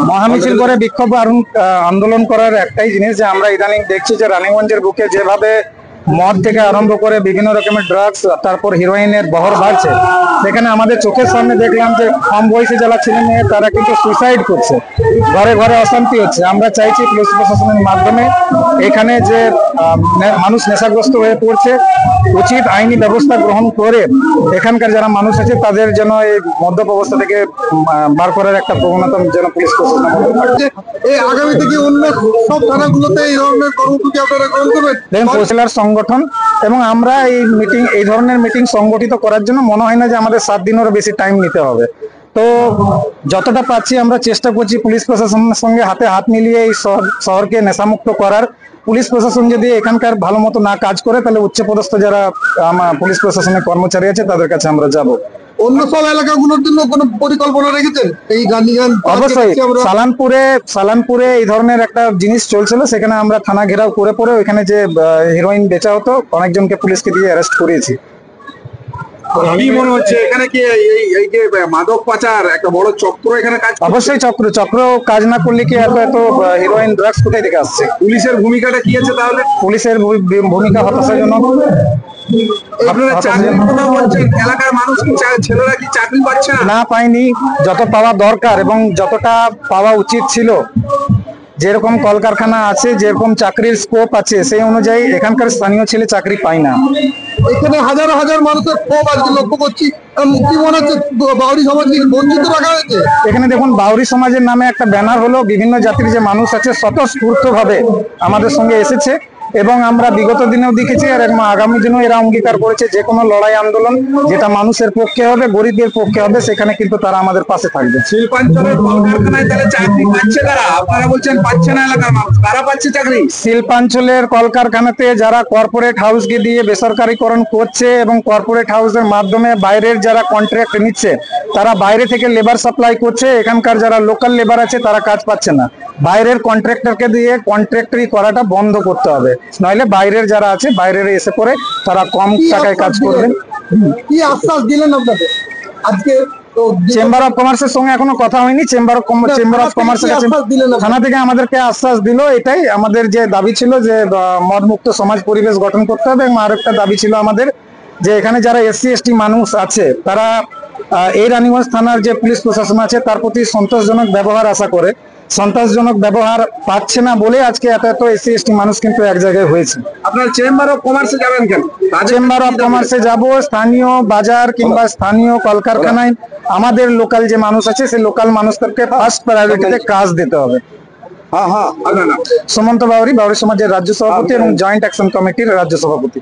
মহামিছিল করে বিক্ষোভ আন্দোলন করার একটাই জিনিস যে আমরা ইদানিং দেখছি যে রানীগঞ্জের বুকে যেভাবে মদ থেকে আরম্ভ করে বিভিন্ন রকমের ড্রাগস, তারপর হিরোইনের বহর বাড়ছে, সেখানে আমাদের চোখের সামনে দেখলাম যে কম বয়সী যারা ছেলে মেয়ে তারা কিন্তু সুইসাইড করছে, ঘরে ঘরে অশান্তি হচ্ছে। আমরা চাইছি পুলিশ প্রশাসনের মাধ্যমে এখানে যে মানুষ নেশাগ্রস্ত হয়ে পড়ছে, উচিত আইনি ব্যবস্থা গ্রহণ করে এখানকার যারা মানুষ আছে তাদের যেন এই মদ্যপ অবস্থা থেকে বার করার একটা প্রবণতা যেন পুলিশ প্রশাসন আগামী থেকে অন্য সব থানাগুলোতে এই ধরনের কর্মসূচি আপনারা গ্রহণ করবেন। উপজেলার সংগঠন এবং আমরা এই ধরনের মিটিং সংগঠিত করার জন্য মনে হয় না যে আমাদের 7 দিনেরও বেশি টাইম নিতে হবে। তো যতটা পাচ্ছি আমরা চেষ্টা করছি পুলিশ প্রশাসনের সঙ্গে হাতে হাত মিলিয়ে এই শহরকে নেশামুক্ত করার। পুলিশ প্রশাসন যদি এখানকার ভালো মতো না কাজ করে তাহলে উচ্চপদস্থ যারা পুলিশ প্রশাসনের কর্মচারী আছে তাদের কাছে আমরা যাব। অন্য সব এলাকাগুলোর জন্য কোনো পরিকল্পনা রেখেছেন? এই গান্ধীগঞ্জ অবশ্যই সালানপুরে এই ধরনের একটা জিনিস চলছিল, সেখানে আমরা থানা ঘেরাও করে পরে ওইখানে যে হিরোইন বেচা হতো অনেকজনকে পুলিশকে দিয়ে অ্যারেস্ট করিয়েছি। কি মনে হচ্ছে এখানে কি এই যে মাদক পাচার একটা বড় চক্র এখানে কাজ? অবশ্যই চক্র কাজ না করলে কি এত হিরোইন ড্রাগস কোথায় থেকে আসছে? পুলিশের ভূমিকাটা কি আছে তাহলে? পুলিশের ভূমিকা হতাশাজনক। আপনারা চাকরির কথা বলছেন, এলাকার মানুষ কি ছেলেরা কি চাকরি পাচ্ছে না? পায়নি যত পাওয়া দরকার এবং যতটা পাওয়া উচিত ছিল। যেরকম কলকারখানা আছে, যেরকম চাকরির স্কোপ আছে, সেই অনুযায়ী এখানকার স্থানীয় ছেলে চাকরি পায় না। এখানে হাজার হাজার মানুষের ক্ষোভ আজকে লক্ষ্য করছি। কি মনে হচ্ছে বাউরি সমাজকে বঞ্চিত রাখা হয়েছে? এখানে দেখুন, বাউরি সমাজের নামে একটা ব্যানার হলো, বিভিন্ন জাতির যে মানুষ আছে স্বতঃস্ফূর্ত ভাবে আমাদের সঙ্গে এসেছে এবং আমরা বিগত দিনেও দেখেছি আর আগামী দিনেও এরা অঙ্গীকার করেছে যে কোনো লড়াই আন্দোলন যেটা মানুষের পক্ষে হবে, গরিবের পক্ষে হবে, সেখানে কিন্তু তারা আমাদের পাশে থাকবে। শিল্পাঞ্চলের কলকারখানায় তাহলে চাকরি পাচ্ছে কারা? আপনারা বলছেন পাচ্ছে না এলাকার মানুষ, কারা পাচ্ছে চাকরি? শিল্পাঞ্চলের কলকারখানাতে যারা কর্পোরেট হাউসকে দিয়ে বেসরকারীকরণ করছে এবং কর্পোরেট হাউসের মাধ্যমে বাইরের যারা কন্ট্রাক্ট নিচ্ছে তারা বাইরে থেকে লেবার সাপ্লাই করছে, এখানকার যারা লোকাল লেবার আছে তারা কাজ পাচ্ছে না। বাইরের কন্ট্রাক্টরকে দিয়ে কন্ট্রাক্টরি করাটা বন্ধ করতে হবে, নইলে বাইরের যারা আছে বাইরের এসে পরে তারা কম টাকায় কাজ করবেন। কি আশ্বাস দিলেন আপনাদের আজকে? চেম্বার অফ কমার্সের সঙ্গে এখনো কথা হয়নি। চেম্বার অফ কমার্সের কাছে থানা থেকে আমাদেরকে আশ্বাস দিল, এটাই আমাদের যে দাবি ছিল যে মদমুক্ত সমাজ পরিবেশ গঠন করতে হবে। এবং আরেকটা দাবি ছিল আমাদের যে এখানে যারা SC ST মানুষ আছে তারা এই রানীগঞ্জ থানার যে পুলিশ প্রশাসন আছে তার প্রতি সন্তোষজনক ব্যবহার আশা করে, সন্তোষজনক ব্যবহার পাচ্ছে না বলে আজকে এত SC ST মানুষ কিন্তু এক জায়গায় হয়েছে। আপনার চেম্বার অফ কমার্সে যাবেন কেন? চেম্বার অফ কমার্সে যাব, স্থানীয় বাজার কিংবা স্থানীয় কলকারখানায় আমাদের লোকাল যে মানুষ আছে সেই লোকাল মানুষদেরকে ফার্স্ট প্রায়োরিটিতে কাজ দিতে হবে। সুমন্ত বাউরি, বাউরি সমাজের রাজ্য সভাপতি এবং জয়েন্ট অ্যাকশন কমিটির রাজ্য সভাপতি।